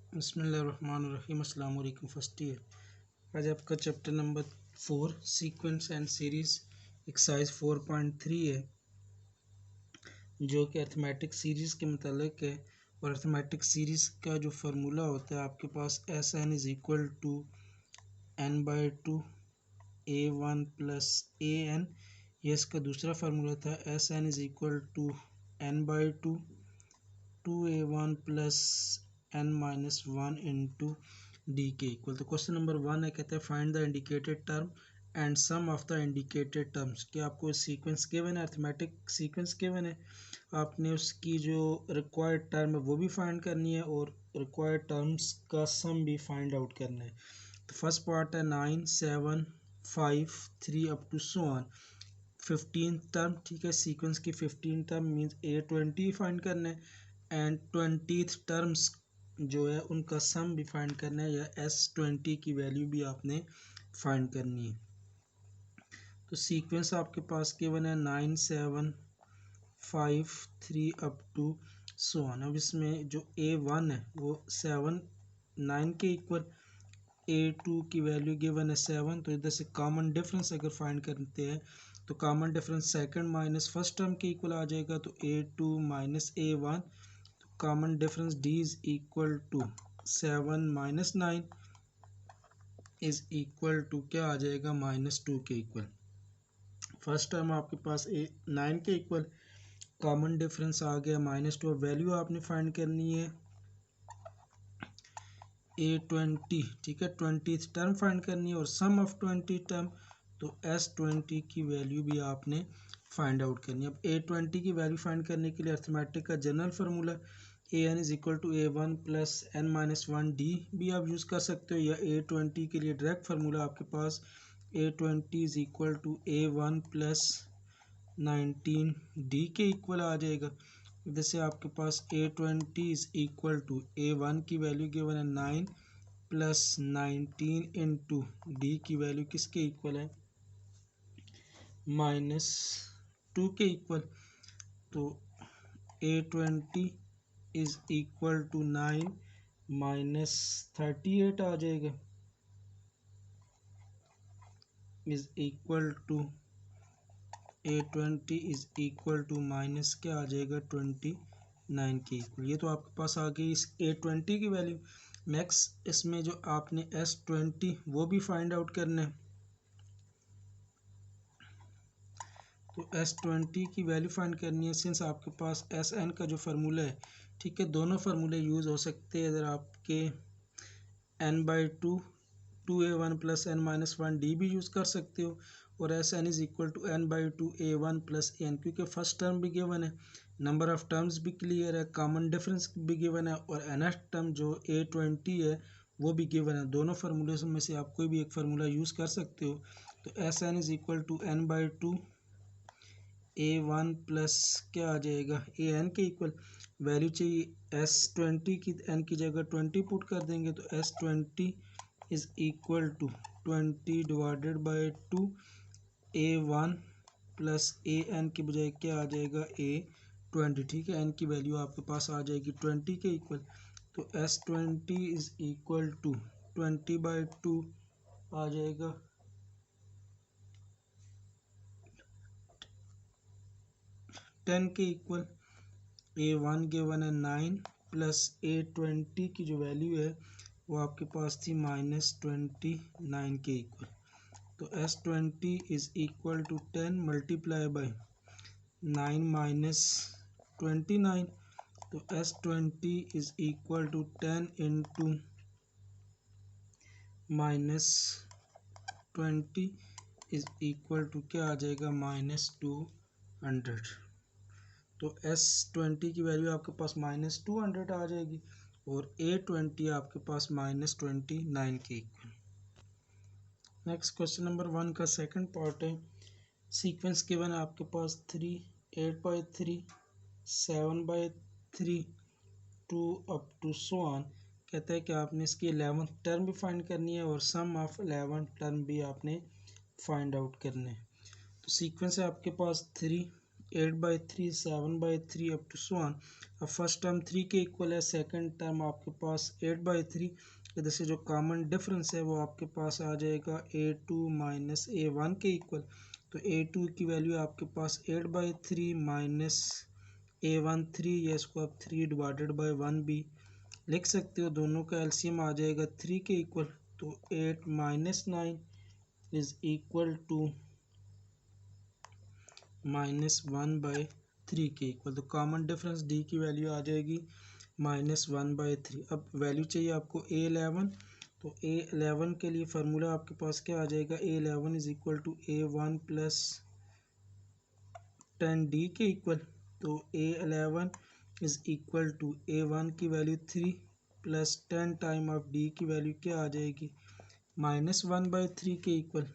बिस्मिल्लाहिर्रहमानिर्रहीम। अस्सलाम वालेकुम। First year. आज आपका chapter number 4 sequence and series exercise 4.3 है, जो कि अर्थमेटिक सीरीज़ के मतलब है। और अर्थमेटिक सीरीज़ का जो फार्मूला होता है आपके पास S N is equal to n/2 a1 plus A N. यह इसका दूसरा फार्मूला था। S N is equal to n/2 2a1 plus n-1 into D के इक्वल। तो क्वेश्चन नंबर 1 है, कहते हैं find the indicated term and sum of the indicated terms. कि आपको सीक्वेंस गिवन है, अर्थमेटिक सीक्वेंस गिवन है, आपने उसकी जो रिक्वायर्ड टर्म है वो भी फाइंड करनी है और रिक्वायर्ड टर्म्स का सम भी फाइंड आउट करना है। तो फर्स्ट पार्ट है 9 7 5 3 up to so on 15 term. ठीक है, सीक्वेंस की 15 टर्म मीन्स A20 फाइंड करना है एंड 20th टर्म्स जो है उनका सम भी फाइंड करना है, या S20 की वैल्यू भी आपने फाइंड करनी है। तो सीक्वेंस आपके पास केवल है 9 7 5 3 अप टू सो ऑन। अब इसमें जो A1 है वो 7 9 के इक्वल, A2 की वैल्यू गिवन है 7। तो इधर से कॉमन डिफरेंस अगर फाइंड करते हैं तो common difference second minus first term के इक्वल आ जाएगा। तो A2 minus A1, common difference D is equal to 7 minus 9 is equal to क्या आ जाएगा, -2 के इक्वल। फर्स्ट टर्म आपके पास 9 के इक्वल, कॉमन डिफरेंस आ गया -2। वैल्यू आपने फाइंड करनी है A20। ठीक है, 20th टर्म फाइंड करनी है और सम ऑफ 20 टर्म, तो S20 की वैल्यू भी आपने फाइंड आउट करनी है। अब A20 की वैल्यू फाइंड करने के लिए अर्थमेटिक का general formula an is equal to A1 plus n-1 D भी आप यूज़ कर सकते हो, या A20 के लिए डायरेक्ट फार्मूला आपके पास A20 is equal to A1 plus 19 D के इक्वल आ जाएगा। जैसे आपके पास A20 is equal to A1 की वैल्यू गिवन है 9 प्लस 19 इंटू डी की वैल्यू किसके इक्वल है, -2 के इक्वल। तो A20 is equal to 9 minus 38 आ जाएगा, is equal to A20 is equal to minus क्या आ जाएगा 29 के इक्वल। ये तो आपके पास आ गई इस A20 की वैल्यू। नेक्स्ट इसमें जो आपने S20 वो भी फाइंड आउट करना है। तो S20 की वैल्यू फाइंड करनी है, सिंस आपके पास Sn का जो फार्मूला है, ठीक है, दोनों फार्मूले यूज़ हो सकते हैं। अगर आपके n/2 2a1 plus n-1 D भी यूज़ कर सकते हो, और Sn is equal to n/2 a1 plus n, क्योंकि फर्स्ट टर्म भी गिवन है, नंबर ऑफ टर्म्स भी क्लियर है, कॉमन डिफरेंस भी गिवन है, और nth टर्म जो A20 है वो भी गिवन है। दोनों फार्मूले में से आप कोई भी एक फार्मूला यूज़ कर सकते हो। तो Sn is equal to n/2 A1 plus क्या आ जाएगा an के इक्वल। वैल्यू चाहिए S20 की, n की जगह 20 पुट कर देंगे, तो S20 is equal to 20 divided by 2 A1 plus an की बजाय क्या आ जाएगा A20। ठीक है, n की वैल्यू आपके पास आ जाएगी 20 के इक्वल। तो S20 इज इक्वल टू 20/2 आ जाएगा 10 के इक्वल। A1 गिवन है 9 प्लस A20 की जो वैल्यू है वो आपके पास थी -29 के इक्वल। तो S20 is equal to 10 multiply by 9 minus 29। तो S20 is equal to 10 into -20 is equal to क्या आ जाएगा -200। तो S20 की वैल्यू आपके पास -200 आ जाएगी और A20 आपके पास -29 के इक्वल। नेक्स्ट क्वेश्चन नंबर 1 का सेकंड पार्ट है, सीक्वेंस गिवन है आपके पास 3 8/3 7/3 2 अप टू सो ऑन। कहता है कि आपने इसकी 11th टर्म भी फाइंड करनी है और सम ऑफ 11 टर्म भी आपने फाइंड आउट करने हैं। तो सीक्वेंस है आपके पास 3 8/3, 7/3 अप टू सो ऑन। अब फर्स्ट टर्म 3 के इक्वल है, सेकंड टर्म आपके पास 8/3। इधर से जो कॉमन डिफरेंस है वो आपके पास आ जाएगा a2 माइनस a1 के इक्वल। तो a2 की वैल्यू आपके पास 8/3 माइनस a1 3, या इसको आप 3 डिवाइडेड बाई 1 भी लिख सकते हो। दोनों का एलसीएम आ जाएगा 3 के इक्वल। तो 8 माइनस 9 इज इक्वल टू -1/3 के इक्वल। तो कॉमन डिफरेंस डी की वैल्यू आ जाएगी -1/3। अब वैल्यू चाहिए आपको A11। तो A11 के लिए फार्मूला आपके पास क्या आ जाएगा, A11 is equal to A1 plus 10D के इक्वल। तो A11 is equal to A1 की value 3 plus 10 time of D की वैल्यू क्या आ जाएगी, -1/3 के इक्वल।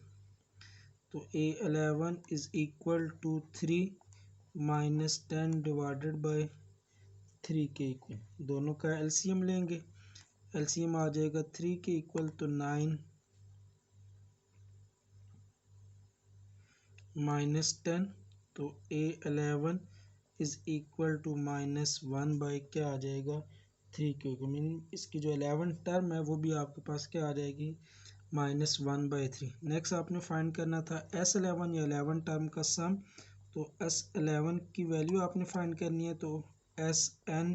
तो A11 is equal to 3 minus 10 divided by 3 के इक्वल। दोनों का एलसीएम लेंगे, एलसीएम आ जाएगा 3 के इक्वल। तो 9 माइनस 10, तो A11 is equal to -1 by क्या आ जाएगा, 3 के इक्वल। मीन इसकी जो 11 टर्म है वो भी आपके पास क्या आ जाएगी, -1/3। नेक्स्ट आपने फाइंड करना था S11 या 11 टर्म का सम। तो S11 की वैल्यू आपने फाइंड करनी है। तो Sn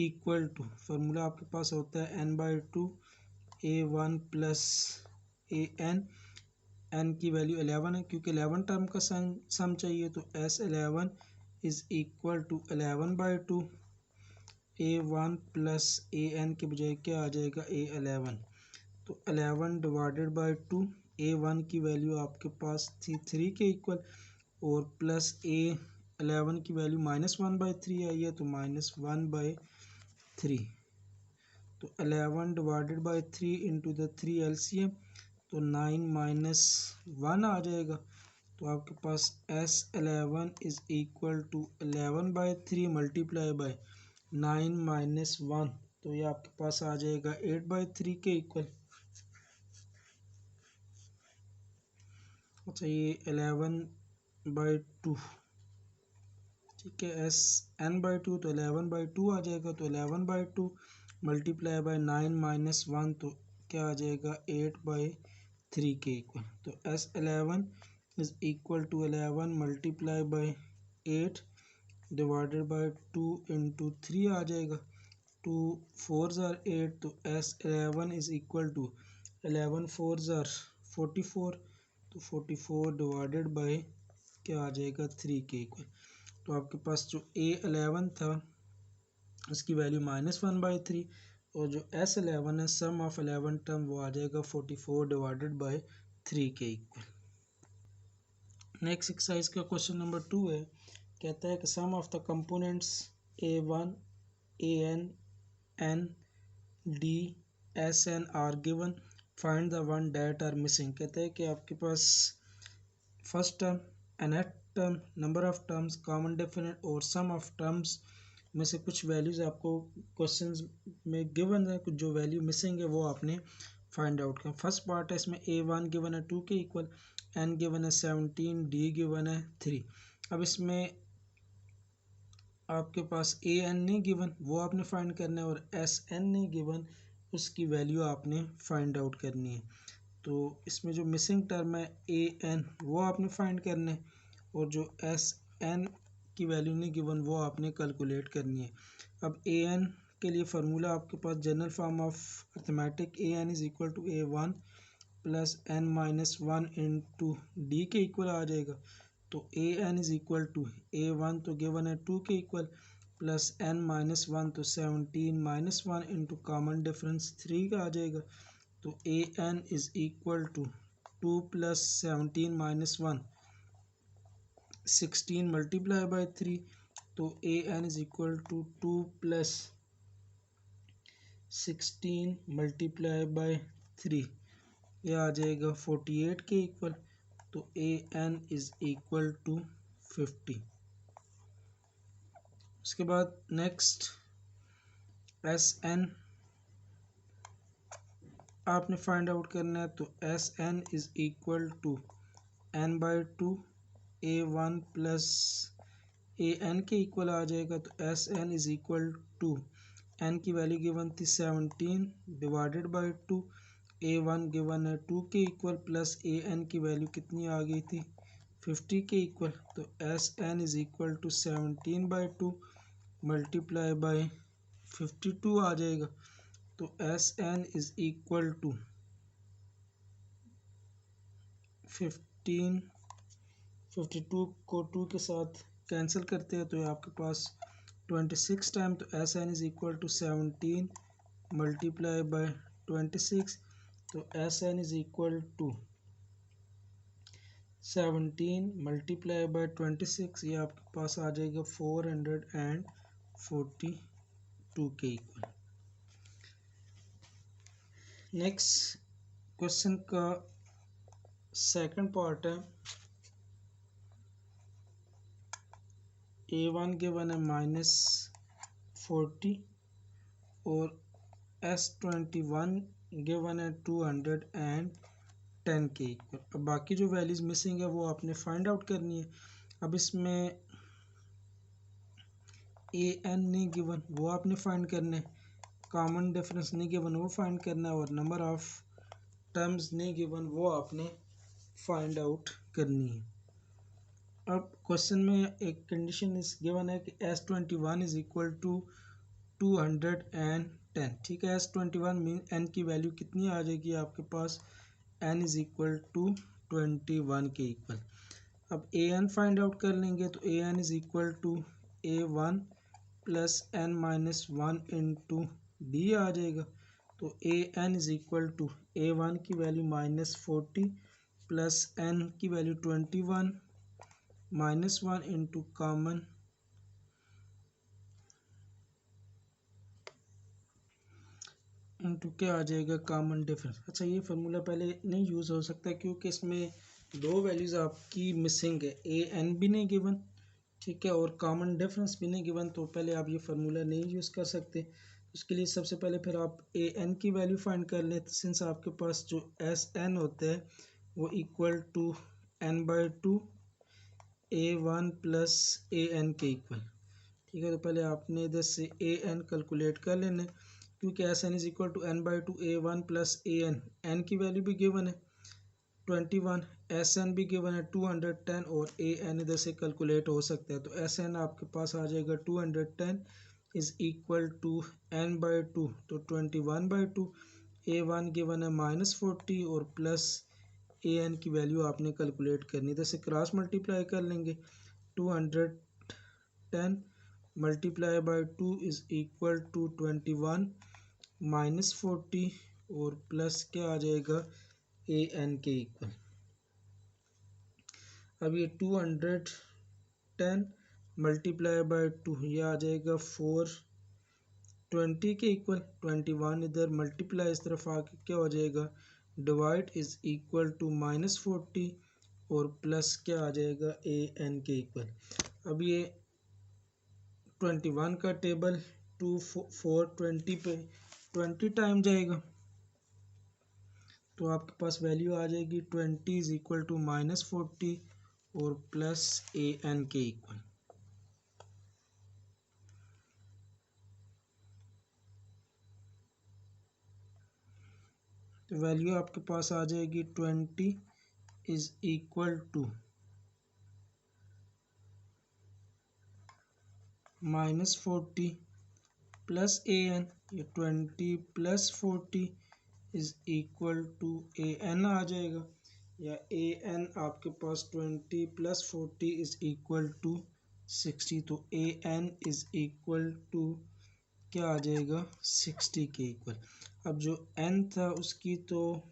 इक्वल टू फार्मूला आपके पास होता है n/2 A1 plus an। n की वैल्यू 11 है, क्योंकि 11 टर्म का सम चाहिए। तो S11 is equal to 11/2 A1 plus an के बजाय क्या आ जाएगा, A11। तो 11 डिवाइडेड बाई 2, A1 की वैल्यू आपके पास थी 3 के इक्वल, और प्लस A11 की वैल्यू -1/3 आई है, तो -1/3। तो 11 divided by 3 into the 3 LCM, तो 9 माइनस 1 आ जाएगा। तो आपके पास S11 is equal to 11/3 multiply by 9 minus 1, तो ये आपके पास आ जाएगा 8/3 के इक्वल। अच्छा, ये 11/2, ठीक है, Sn/2, तो 11/2 आ जाएगा। तो 11/2 मल्टीप्लाई बाई 9 माइनस 1, तो क्या आ जाएगा, 8/3 के इक्वल। तो S11 is equal to 11 multiply by 8 divided by 2 into 3 आ जाएगा। 2 4 ज़ार 8, तो S11 इज इक्वल टू 11 4 ज़ार 44, तो 44 डिवाइडेड बाई क्या आ जाएगा, 3 के इक्वल। तो आपके पास जो A11 था उसकी वैल्यू -1/3, और जो S11 है सम ऑफ 11 टर्म वो आ जाएगा 44 डिवाइडेड बाई 3 के इक्वल। नेक्स्ट एक्सरसाइज का क्वेश्चन नंबर 2 है, कहता है कि sum of the components A1 AN N D SN are given, find the one that are missing. कहता है कि आपके पास first term, nth term, number of terms, common different और सम ऑफ टर्म्स में से कुछ वैल्यूज आपको क्वेश्चंस में गिवन है, कुछ जो वैल्यू मिसिंग है वो आपने फाइंड आउट करना। फर्स्ट पार्ट है, इसमें A1 गिवन है 2 के इक्वल, N गिवन है 17, D गिवन है 3। अब इसमें आपके पास AN नहीं गिवन, वो आपने फाइंड करना है, और SN नहीं गिवन, उसकी वैल्यू आपने फाइंड आउट करनी है। तो इसमें जो मिसिंग टर्म है AN वो आपने फाइंड करना है, और जो SN की वैल्यू नहीं गिवन वो आपने कैलकुलेट करनी है। अब AN के लिए फार्मूला आपके पास general form of arithmetic AN is equal to A1 plus N minus 1 into D के इक्वल आ जाएगा। तो AN is equal to A1 तो गिवन है 2 के इक्वल, प्लस N माइनस 1 तो 17 माइनस 1 इंटू कॉमन डिफरेंस 3 का आ जाएगा। तो AN is equal to 2 plus 17 minus 1 16 multiply by 3। तो AN is equal to 2 plus 16 multiply by 3, यह आ जाएगा 48 के इक्वल। तो AN इज इक्वल टू 50। उसके बाद नेक्स्ट SN आपने फाइंड आउट करना है। तो SN is equal to N/2 A1 plus A N के इक्वल आ जाएगा, तो S N is equal to, N की वैल्यू गिवन थी 17 divided by 2, A one given है 2 के इक्वल, प्लस ए एन की वैल्यू कितनी आ गई थी 50 के इक्वल, तो S N is equal to 17/2 multiply by 52 आ जाएगा। तो S N is equal to 52 को 2 के साथ कैंसिल करते हैं तो ये आपके पास 26 टाइम, तो S N is equal to 17 multiply by 26, तो S N is equal to 17 multiply by 26, ये आपके पास आ जाएगा 442 के इक्वल। नेक्स्ट क्वेश्चन का सेकंड पार्ट है, ए वन गिवन है -40 और S21 गिवन है 210 के इक्वल। अब बाकी जो वैल्यूज मिसिंग है वो आपने फाइंड आउट करनी है। अब इसमें ए एन नहीं गिवन, वो आपने फाइंड करना है, कॉमन डिफरेंस नहीं गिवन, वो फाइंड करना है, और नंबर ऑफ टर्म्स नहीं गिवन, वो आपने फाइंड आउट करनी है। अब क्वेश्चन में एक कंडीशन इस गिवन है कि S21 इज इक्वल टू 210, ठीक है। S21 मीन n की वैल्यू कितनी आ जाएगी आपके पास, n इज इक्वल टू 21 के इक्वल। अब ए एन फाइंड आउट कर लेंगे, तो A N is equal to A1 plus n minus 1 into D आ जाएगा। तो A N is equal to A1 की वैल्यू -40 प्लस n की वैल्यू 21 -1 इंटू कॉमन इंटू क्या आ जाएगा, कॉमन डिफरेंस। अच्छा, ये फार्मूला पहले नहीं यूज़ हो सकता क्योंकि इसमें दो वैल्यूज़ आपकी मिसिंग है, ए एन भी नहीं गिवन, ठीक है, और कॉमन डिफरेंस भी नहीं गिवन, तो पहले आप ये फार्मूला नहीं यूज़ कर सकते। उसके लिए सबसे पहले फिर आप ए एन की वैल्यू फाइंड कर लें, सिंस आपके पास जो एस एन होता है वो equal to n/2 A1 plus A N के इक्वल, ठीक है। तो पहले आपने इधर से ए एन कैलकुलेट कर लेना है, क्योंकि S N is equal to n/2 A1 plus A N, N की वैल्यू भी गिवन है 21, एस एन भी गिवन है 210, और ए एन इधर से कैलकुलेट हो सकता है। तो एस एन आपके पास आ जाएगा 210 इज इक्वल टू n/2, तो 21/2, A1 गिवन है -40 और प्लस ए एन की वैल्यू आपने कैलकुलेट करनी, इधर से क्रॉस मल्टीप्लाई कर लेंगे, 210 multiply by 2 is equal to 21 -40 और प्लस क्या आ जाएगा, ए एन के इक्वल। अब ये 210 मल्टीप्लाई बाई 2 ये आ जाएगा 420 के इक्वल, 21 इधर मल्टीप्लाई इस तरफ आके क्या हो जाएगा, डिवाइड इज इक्वल टू -40 और प्लस क्या आ जाएगा, ए एन के इक्वल। अब ये 21 का टेबल 420 पे 20 टाइम जाएगा, तो आपके पास वैल्यू आ जाएगी 20 इज इक्वल टू -40 और प्लस ए एन के इक्वल। तो वैल्यू आपके पास आ जाएगी 20 is equal to -40 plus A N, ये 20 plus 40 is equal to A N आ जाएगा, या ए एन आपके पास 20 प्लस 40 इज इक्वल टू 60, तो A N is equal to क्या आ जाएगा, 60 के इक्वल। अब जो एन था उसकी तो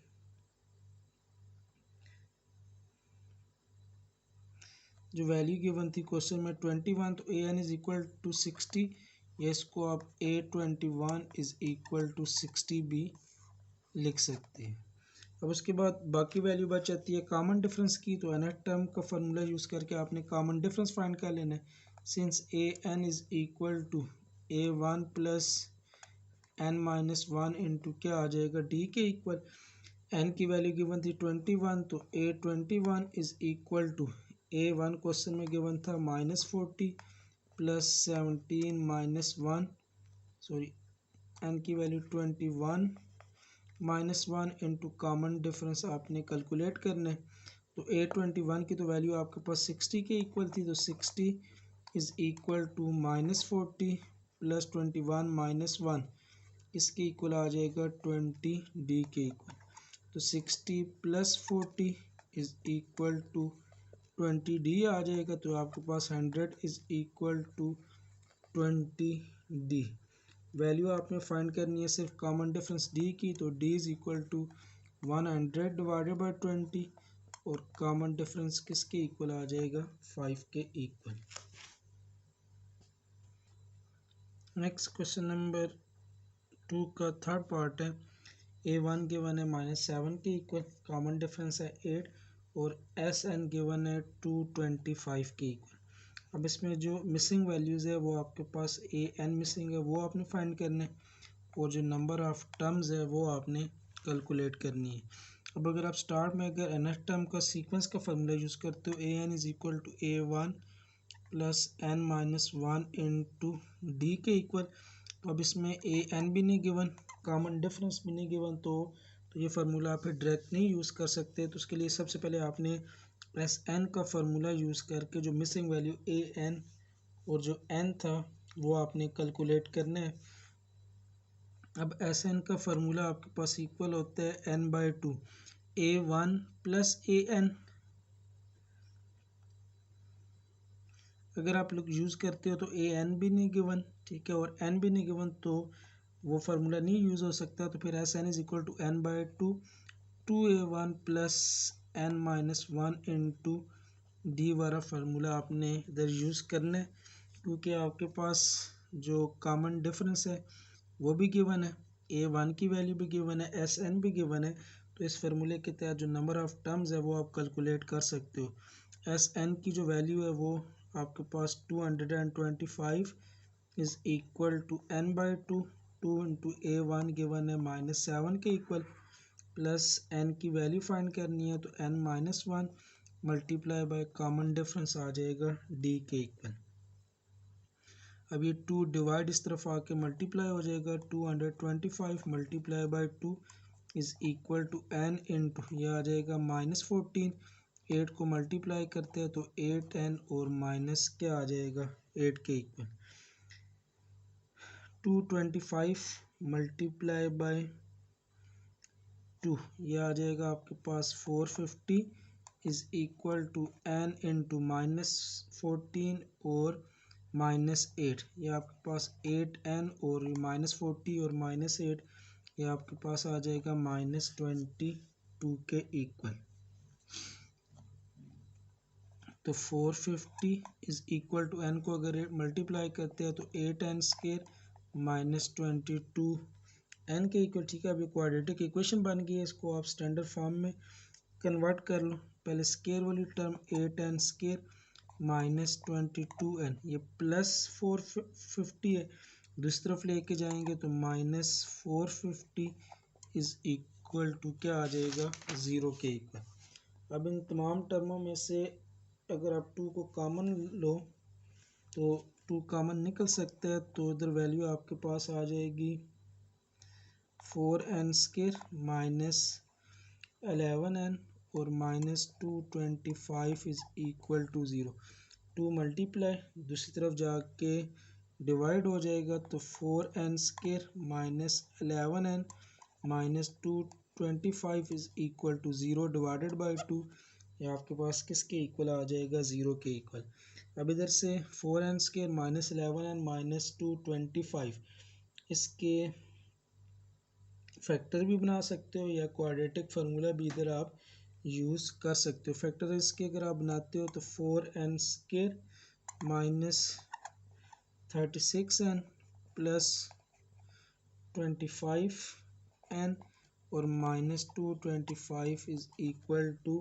जो वैल्यू गिवन थी क्वेश्चन में 21, तो A N is equal to 60, या इसको आप A21 इज इक्वल टू 60 भी लिख सकते हैं। अब उसके बाद बाकी वैल्यू बच जाती है कॉमन डिफरेंस की, तो nth टर्म का फार्मूला यूज़ करके आपने कॉमन डिफरेंस फाइंड कर लेना है, since A N is equal to A1 plus n minus 1 into क्या आ जाएगा, डी के इक्वल। n की वैल्यू गिवन थी 21, तो A21 is equal to A1 question में गिवन था -40 प्लस 17 माइनस 1, सॉरी n की value 21 minus 1 into common difference आपने कैलकुलेट करना है। तो A21 की तो वैल्यू आपके पास 60 के इक्वल थी, तो 60 is equal to minus 40 plus 21 minus 1, इसके इक्वल आ जाएगा 20D के इक्वल। तो 60 plus 40 is equal to 20D आ जाएगा। तो आपके पास 100 is equal to 20D। Value आपने फाइंड करनी है सिर्फ कॉमन डिफरेंस D की, तो D is equal to 100 divided by 20, और कॉमन डिफरेंस किसके इक्वल आ जाएगा, 5 के इक्वल। नेक्स्ट क्वेश्चन नंबर 2 का थर्ड पार्ट है। A1 गिवन है -7 के इक्वल, कॉमन डिफरेंस है 8, और SN गिवन है 225 के इक्वल। अब इसमें जो मिसिंग वैल्यूज़ है वो आपके पास AN मिसिंग है, वो आपने फाइंड करना है, और जो नंबर ऑफ टर्म्स है वो आपने कैलकुलेट करनी है। अब अगर आप स्टार्ट में अगर nth टर्म का सीक्वेंस का फार्मूला यूज़ करते हो, AN is equal to A1 plus n minus 1 into D के इक्वल। तो अब इसमें AN भी नहीं गिवन, कॉमन डिफरेंस भी नहीं गिवन, तो ये फार्मूला आप फिर डायरेक्ट नहीं यूज़ कर सकते। तो उसके लिए सबसे पहले आपने SN का फार्मूला यूज़ करके जो मिसिंग वैल्यू AN और जो n था वो आपने कैलकुलेट करना है। अब SN का फार्मूला आपके पास इक्वल होता है n/2 A1 प्लस AN। अगर आप लोग यूज़ करते हो तो AN भी नहीं गिवन, ठीक है, और n भी नहीं गिवन, तो वो फार्मूला नहीं यूज़ हो सकता। तो फिर SN is equal to n/2 2A1 plus n minus 1 into D वाला फार्मूला आपने इधर यूज़ करना है, क्योंकि आपके पास जो कॉमन डिफरेंस है वो भी गिवन है, A1 की वैल्यू भी गिवन है, SN भी गिवन है। तो इस फार्मूले के तहत जो नंबर ऑफ़ टर्म्स है वो आप कैलकुलेट कर सकते हो। SN की जो वैल्यू है वो आपके पास 225 is equal to n/2 2 into A1 given है -7 के इक्वल, प्लस n की वैल्यू फाइंड करनी है, तो n minus 1 multiply by common difference आ जाएगा D के इक्वल। अब ये 2 डिवाइड इस तरफ आके मल्टीप्लाई हो जाएगा, 225 multiply by 2 is equal to n into ये आ जाएगा -14। 8 को मल्टीप्लाई करते हैं तो 8n और माइनस क्या आ जाएगा 8 के इक्वल। 225 मल्टीप्लाई बाय 2 ये आ जाएगा आपके पास 450 is equal to n into -14 और -8, ये आपके पास 8n और -40 और -8, ये आपके पास आ जाएगा -22 के इक्वल। तो 450 इज़ इक्वल टू n को अगर मल्टीप्लाई करते हैं तो 8n² -22 n के इक्वल, ठीक है। अभी क्वाड्रेटिक इक्वेशन बन गई है, इसको आप स्टैंडर्ड फॉर्म में कन्वर्ट कर लो। पहले स्केयर वाली टर्म 8n² -22n, ये प्लस 450 है, दूसरी तरफ लेके जाएंगे तो -450 इज़ इक्वल टू क्या आ जाएगा 0 के इक्वल। अब इन तमाम टर्मों में से अगर आप 2 को कॉमन लो तो 2 कॉमन निकल सकता है, तो इधर वैल्यू आपके पास आ जाएगी 4n² -11n और -225 इज़ इक्वल टू 0। 2 मल्टीप्लाई दूसरी तरफ जाके डिवाइड हो जाएगा, तो 4n² -11n -225 is equal to 0 divided by 2, ये आपके पास किसके इक्वल आ जाएगा 0 के इक्वल। अब इधर से 4n² -11n -225 इसके फैक्टर भी बना सकते हो या क्वाड्रेटिक फार्मूला भी इधर आप यूज़ कर सकते हो। फैक्टर इसके अगर आप बनाते हो तो 4n² -36n प्लस 25n और -225 इज़ इक्वल टू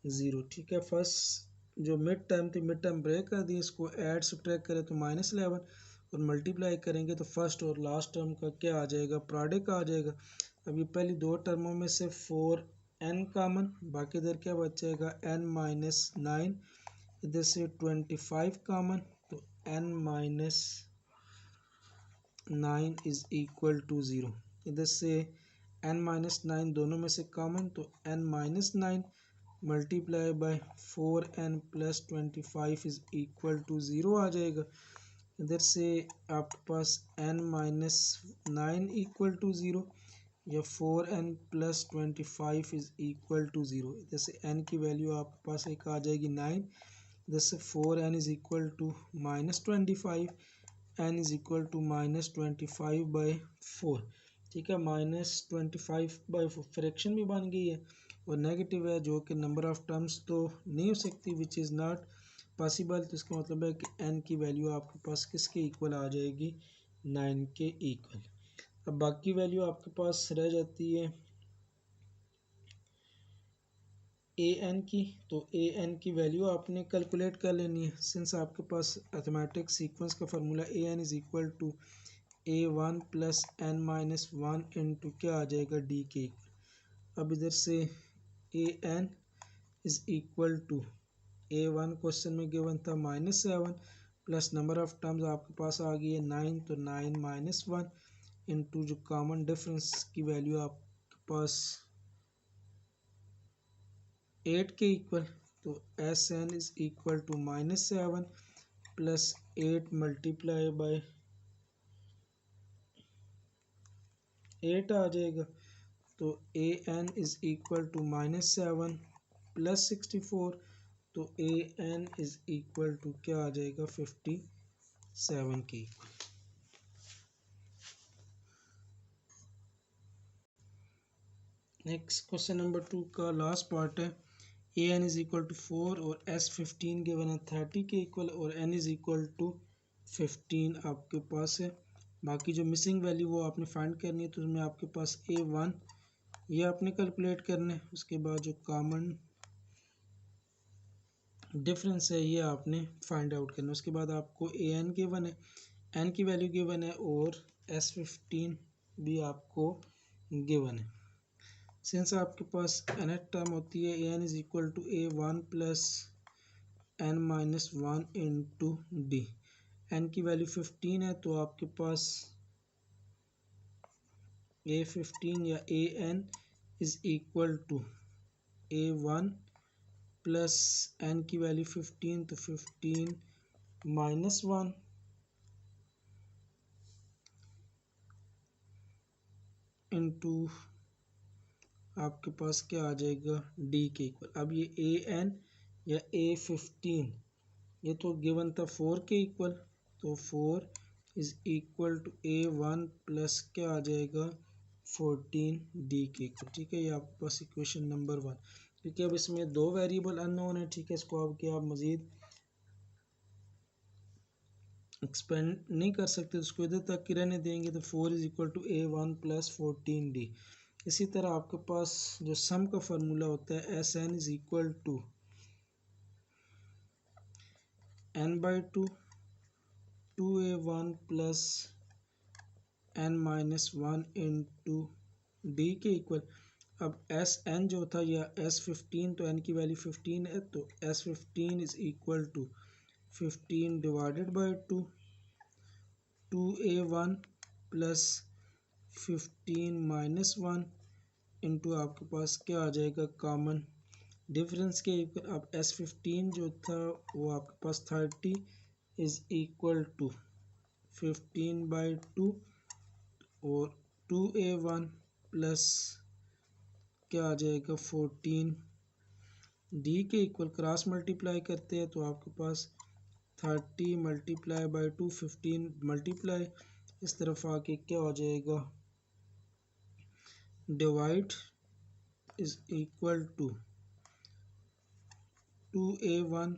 0, ठीक है। फर्स्ट जो मिड टर्म थी मिड टर्म ब्रेक कर दी, इसको ऐड सब्ट्रैक्ट करें तो -11 और मल्टीप्लाई करेंगे तो फर्स्ट और लास्ट टर्म का क्या आ जाएगा प्रोडक्ट आ जाएगा। अभी पहली दो टर्मों में से 4n कॉमन, बाकी इधर क्या बचेगा n -9, इधर से 25 कॉमन, तो n minus 9 is equal to 0। इधर से n माइनस 9 दोनों में से कॉमन, तो n minus 9 multiply by 4n plus 25 is equal to 0 आ जाएगा। इधर से आपके पास n माइनस 9 इक्वल टू 0 या 4n plus 25 is equal to 0। इधर से n की वैल्यू आपके पास एक आ जाएगी 9, इधर से 4n is equal to minus 25, n is equal to minus 25 by 4। ठीक है, माइनस 25 बाई 4 फ्रैक्शन भी बन गई है और नेगेटिव है जो कि नंबर ऑफ टर्म्स तो नहीं हो सकती, विच इज़ नॉट पॉसिबल। तो इसका मतलब है कि n की वैल्यू आपके पास किसके इक्वल आ जाएगी, 9 के इक्वल। अब बाकी वैल्यू आपके पास रह जाती है an की, तो an की वैल्यू आपने कैलकुलेट कर लेनी है। सिंस आपके पास अर्थमेटिक सीक्वेंस का formula an is equal to a1 plus n minus 1 into क्या आ जाएगा, d के इक्वल। अब इधर से an is equal to a1 question में गिवन था -7 प्लस नंबर ऑफ टर्म्स आपके पास आ गई है 9, तो 9 माइनस 1 इंटू जो कॉमन डिफरेंस की वैल्यू आपके पास 8 के इक्वल, तो Sn is equal to -7 plus 8 multiply by 8 आ जाएगा। तो An is equal to -7 plus 64, तो An इज इक्वल टू क्या आ जाएगा, 57 के इक्वल। नेक्स्ट क्वेश्चन नंबर 2 का लास्ट पार्ट है। an इज इक्वल टू 4 और s15 गिवन है 30 के इक्वल और n इज इक्वल टू 15 आपके पास है। बाकी जो मिसिंग वैल्यू वो आपने फाइंड करनी है, तो उसमें आपके पास a1 ये आपने कैलकुलेट करना है। उसके बाद जो कॉमन डिफरेंस है ये आपने फाइंड आउट करना है। उसके बाद आपको an गिवन है, n की वैल्यू गिवन है और s15 भी आपको गिवन है। सिंस आपके पास nth टर्म होती है an is equal to a1 plus n minus 1 into D. n की वैल्यू 15 है, तो आपके पास a15 या an is equal to a1 plus n की वैल्यू 15, तो 15 माइनस 1 इंटू आपके पास क्या आ जाएगा, डी के इक्वल। अब ये an या a15 ये तो गिवन था 4 के इक्वल, तो 4 is equal to a1 plus क्या आ जाएगा, 14 डी के इक्वल। ठीक है, ये आपके पास इक्वेशन नंबर 1। क्योंकि अब इसमें दो वेरिएबल अननोन है, ठीक है, इसको अब क्या आप मज़ीद एक्सपेंड नहीं कर सकते, उसको इधर तक ही रहने देंगे। तो 4 is equal to a1 plus 14 D. इसी तरह आपके पास जो सम का फार्मूला होता है Sn is equal to n/2 2a1 plus n minus 1 into D के इक्वल। अब Sn जो था या S15, तो n की वैल्यू 15 है, तो S15 is equal to 15 divided by 2 2a1 plus 15 minus 1 into आपके पास क्या आ जाएगा, कॉमन डिफरेंस के इक्वल। अब S15 जो था वो आपके पास 30 इज इक्वल टू 15 बाई 2 और 2a1 प्लस क्या आ जाएगा, 14 डी के इक्वल। क्रॉस मल्टीप्लाई करते हैं तो आपके पास 30 मल्टीप्लाई बाई 2 15 मल्टीप्लाई इस तरफ आके क्या हो जाएगा, divide is equal to 2a1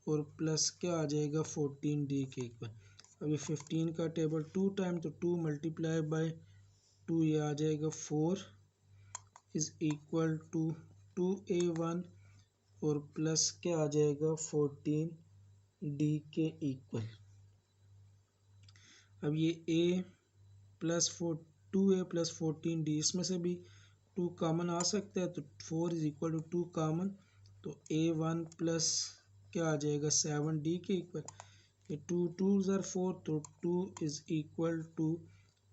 और प्लस क्या आ जाएगा, 14 डी के इक्वल। अभी 15 का टेबल 2 टाइम, तो 2 मल्टीप्लाई बाई 2 ये आ जाएगा 4 इज इक्वल टू 2a1 और प्लस क्या आ जाएगा, 14 डी के इक्वल। अब ये a plus 2a plus 14 D, इसमें से भी 2 कॉमन आ सकता है, तो 4 इज इक्वल टू 2 कॉमन, तो a1 प्लस क्या आ जाएगा, 7 डी के इक्वल। ये 2 2 ज़ार 4, तो 2 is equal to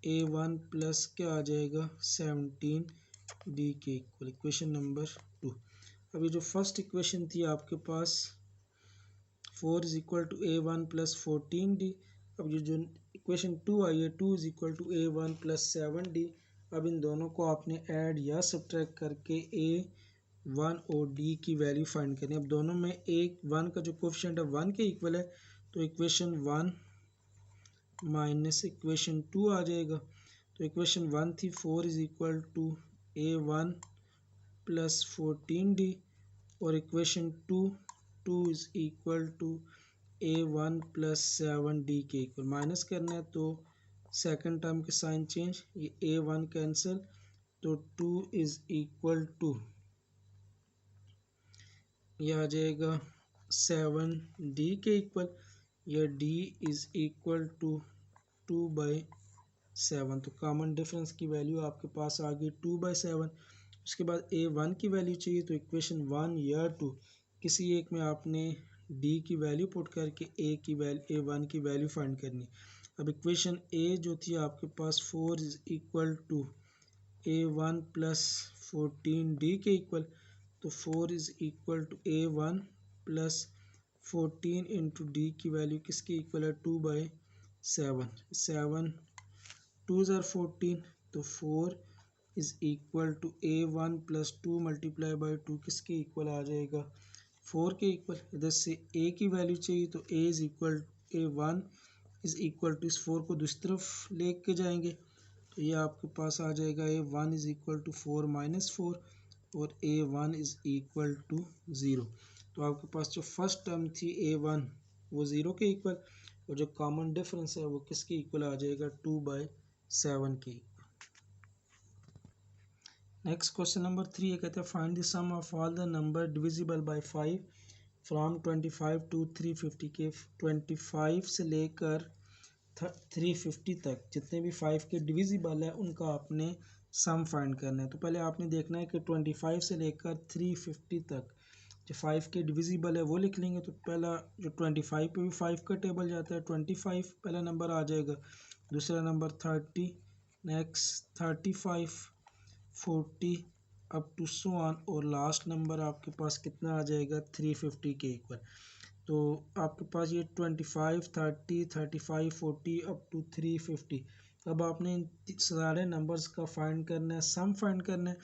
A1 plus क्या आ जाएगा 17D के इक्वल, इक्वेशन नंबर 2। अभी जो फर्स्ट इक्वेशन थी आपके पास 4 is equal to A1 plus 14D। अब ये जो इक्वेशन 2 आई है 2 is equal to A1 plus 7D। अब इन दोनों को आपने ऐड या सब्ट्रैक्ट करके A1 और D की वैल्यू फाइंड करनी है। अब दोनों में एक 1 का जो कोफिशिएंट है 1 के इक्वल है, तो इक्वेशन 1 माइनस इक्वेशन 2 आ जाएगा। तो इक्वेशन 1 थी 4 is equal to A1 plus 14D, और equation 2 is equal to A1 plus 7D के इक्वल। माइनस करना है तो सेकंड टर्म के साइन चेंज, ये A1 कैंसिल, तो 2 इज़ इक्वल टू ये आ जाएगा 7D के इक्वल, या D इज़ इक्वल टू 2/7। तो कॉमन डिफरेंस की वैल्यू आपके पास आ गई 2/7। उसके बाद A1 की वैल्यू चाहिए, तो इक्वेशन 1 या 2 किसी एक में आपने D की वैल्यू पुट करके A1 की वैल्यू फाइंड करनी। अब इक्वेशन A जो थी आपके पास 4 is equal to A1 plus 14D के इक्वल, तो 4 is equal to A1 plus 14 into D की वैल्यू किसके इक्वल है 2/7। 7 2 ज़ार 14, तो 4 is equal to A1 plus 2 multiply by 2 किसके इक्वल आ जाएगा 4 के इक्वल। इधर से A की वैल्यू चाहिए, तो A1 इज़ इक्वल टू इस 4 को दूसरी तरफ लेके जाएंगे, तो ये आपके पास आ जाएगा A1 is equal to 4 minus 4, और A1 इज़ इक्वल टू 0। तो आपके पास जो फर्स्ट टर्म थी A1 वो 0 के इक्वल, और जो कॉमन डिफरेंस है वो किसके इक्वल आ जाएगा 2/7 के इक्वल। नेक्स्ट क्वेश्चन नंबर 3 ये कहते हैं find the sum of all the number divisible by 5 from 25 to 350 के 25 से लेकर 350 तक जितने भी 5 के डिविजिबल है उनका आपने सम फाइंड करना है। तो पहले आपने देखना है कि 25 से लेकर 350 तक जो 5 के डिविजिबल है वो लिख लेंगे। तो पहला जो 25 पे भी 5 का टेबल जाता है, 25 पहला नंबर आ जाएगा, दूसरा number 30, next 35, 40 up to so on, और लास्ट नंबर आपके पास कितना आ जाएगा 350 के इक्वल। तो आपके पास ये 25, 30, 35, 40 अप टू 350। अब आपने इन सारे नंबर्स का फाइंड करना है, सम फाइंड करना है।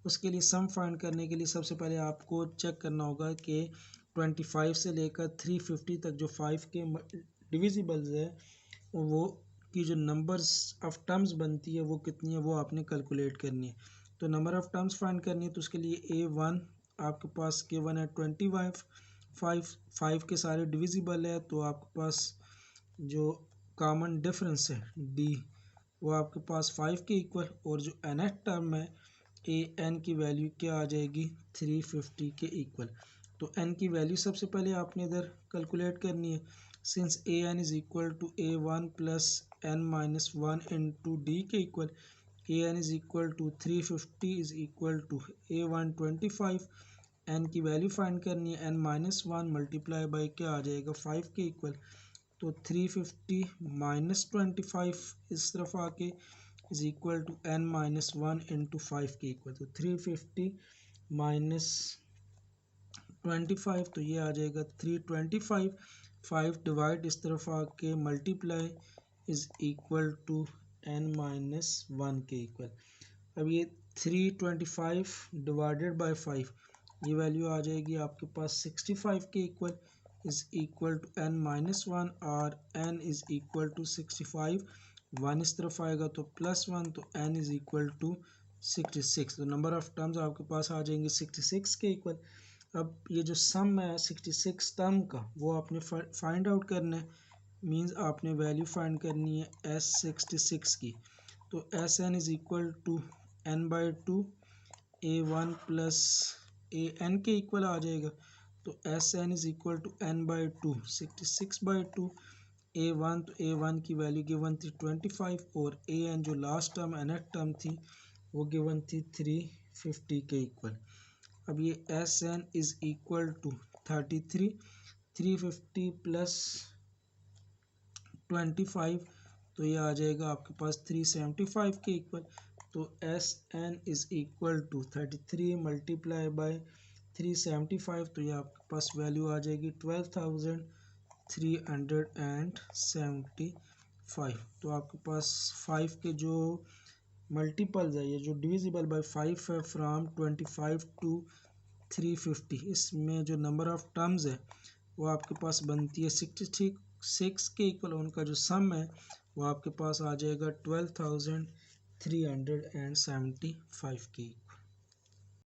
उसके लिए सम फाइंड करने के लिए सबसे पहले आपको चेक करना होगा कि 25 से लेकर 350 तक जो 5 के डिविजिबल्स है वो की जो नंबर्स ऑफ टर्म्स बनती है वो कितनी है वो आपने कैलकुलेट करनी है। तो नंबर ऑफ़ टर्म्स फाइंड करनी है, तो उसके लिए A1 आपके पास गिवन है 25, 5 के सारे डिविजिबल है, तो आपके पास जो कॉमन डिफरेंस है D वो आपके पास 5 के इक्वल, और जो nth टर्म है an की वैल्यू क्या आ जाएगी 350 के इक्वल। तो n की वैल्यू सबसे पहले आपने इधर कैलकुलेट करनी है, since an is equal to A1 plus n minus 1 into D के equal. an is equal to 350 is equal to A1 25, n की वैल्यू फाइंड करनी है, n माइनस 1 मल्टीप्लाई बाई क्या आ जाएगा 5 के इक्वल। तो 350 माइनस 25 इस तरफ आके is equal to n minus 1 into 5 के इक्वल। तो 350 माइनस 25, तो ये आ जाएगा 325, 5 डिवाइड इस तरफ आके multiply is equal to n minus 1 के इक्वल। अब ये 325 डिवाइडेड बाय 5 ये वैल्यू आ जाएगी आपके पास 65 के equal, is equal to n minus 1, और n इज़ इक्वल टू 65, 1 इस तरफ आएगा तो प्लस 1, तो n इज़ इक्वल टू 66। तो नंबर ऑफ टर्म्स आपके पास आ जाएंगे 66 के इक्वल। अब ये जो सम है 66 टर्म का वो आपने फाइंड आउट करना है, मींस आपने वैल्यू फाइंड करनी है S66 की। तो Sn is equal to n/2 A1 plus an के इक्वल आ जाएगा। तो Sn is equal to n/2 66/2 A1, तो A1 की वैल्यू गिवन थी 25, और an जो लास्ट टर्म nth टर्म थी वो गिवन थी 350 के इक्वल। अब ये Sn is equal to 33, 350 plus 25, तो ये आ जाएगा आपके पास 375 के इक्वल। तो S N is equal to 33 multiply by 375, तो ये आपके पास वैल्यू आ जाएगी 12,375। तो आपके पास 5 के जो मल्टीपल्स है, ये जो डिविजिबल बाय 5 है फ्राम 25 टू 350, इसमें जो नंबर ऑफ टर्म्स है वो आपके पास बनती है 66 के इक्वल। उनका जो सम है वो आपके पास आ जाएगा 12,375 के इक्वल।